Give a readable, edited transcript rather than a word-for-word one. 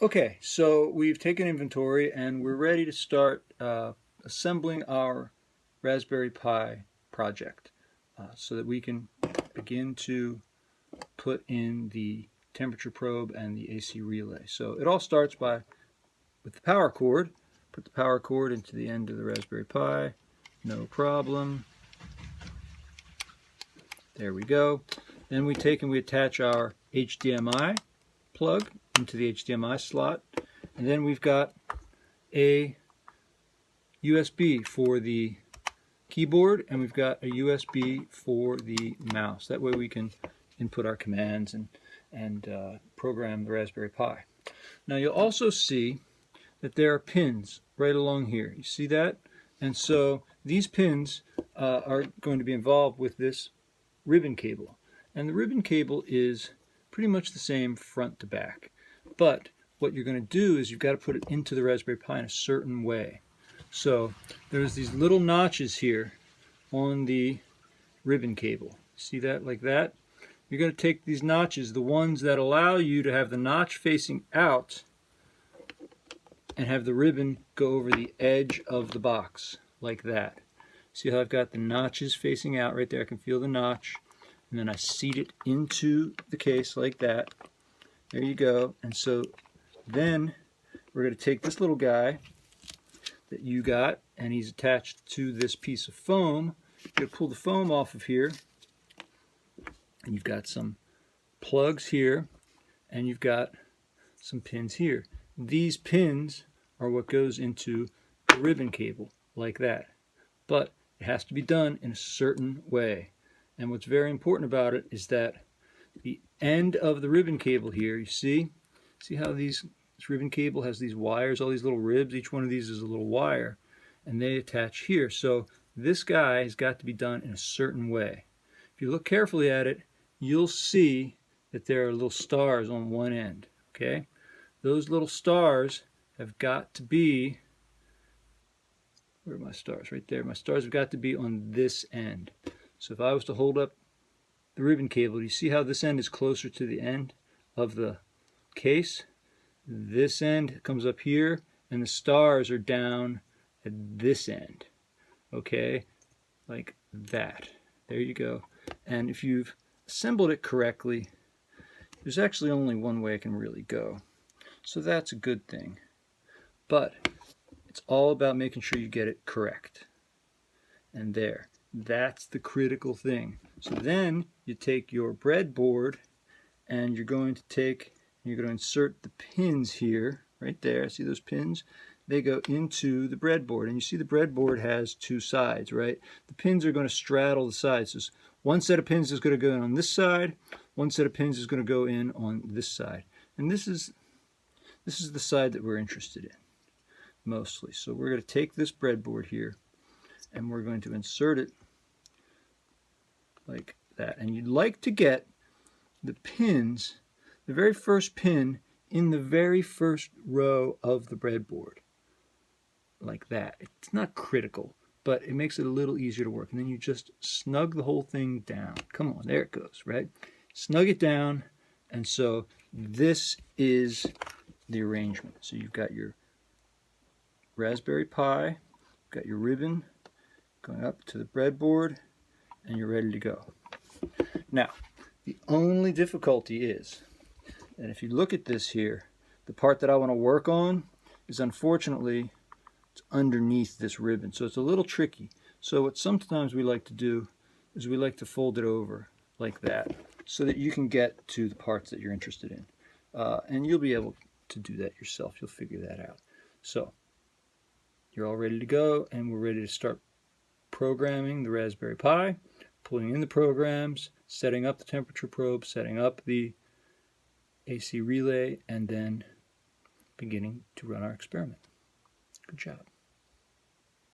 Okay, so we've taken inventory and we're ready to start assembling our Raspberry Pi project so that we can begin to put in the temperature probe and the AC relay. So it all starts with the power cord. Put the power cord into the end of the Raspberry Pi, no problem. There we go. Then we take and we attach our HDMI plug into the HDMI slot, and then we've got a USB for the keyboard and we've got a USB for the mouse. That way we can input our commands and program the Raspberry Pi. Now you'll also see that there are pins right along here. You see that? And so these pins are going to be involved with this ribbon cable. And the ribbon cable is pretty much the same front to back. But what you're going to do is you've got to put it into the Raspberry Pi in a certain way. So there's these little notches here on the ribbon cable. See that? Like that? You're going to take these notches, the ones that allow you to have the notch facing out and have the ribbon go over the edge of the box, like that. See how I've got the notches facing out right there? I can feel the notch. And then I seat it into the case like that. There you go. And so then we're going to take this little guy that you got, and he's attached to this piece of foam. You're going to pull the foam off of here, and you've got some plugs here, and you've got some pins here. These pins are what goes into the ribbon cable, like that. But it has to be done in a certain way. And what's very important about it is that the end of the ribbon cable here, you see how this ribbon cable has these wires, all these little ribs? Each one of these is a little wire, and they attach here. So this guy has got to be done in a certain way. If you look carefully at it, you'll see that there are little stars on one end, okay? Those little stars have got to be, where are my stars? Right there. My stars have got to be on this end. So if I was to hold up the ribbon cable, you see how this end is closer to the end of the case? This end comes up here, and the stars are down at this end. Okay? Like that. There you go. And if you've assembled it correctly, there's actually only one way it can really go. So that's a good thing. But it's all about making sure you get it correct. And there. That's the critical thing. So then you take your breadboard and you're going to insert the pins here, right there. See those pins? They go into the breadboard, and you see the breadboard has two sides, right? The pins are going to straddle the sides. So one set of pins is going to go in on this side, one set of pins is going to go in on this side. And this is the side that we're interested in mostly. So we're going to take this breadboard here and we're going to insert it like that. And you'd like to get the pins, the very first pin, in the very first row of the breadboard. Like that. It's not critical, but it makes it a little easier to work. And then you just snug the whole thing down. Come on, there it goes, right? Snug it down. And so this is the arrangement. So you've got your Raspberry Pi, you've got your ribbon going up to the breadboard, and you're ready to go. Now, the only difficulty is that if you look at this here, the part that I want to work on is, unfortunately, it's underneath this ribbon. So it's a little tricky. So what sometimes we like to do is we like to fold it over like that so that you can get to the parts that you're interested in. And you'll be able to do that yourself. You'll figure that out. So you're all ready to go, and we're ready to start programming the Raspberry Pi, pulling in the programs, setting up the temperature probe, setting up the AC relay, and then beginning to run our experiment. Good job.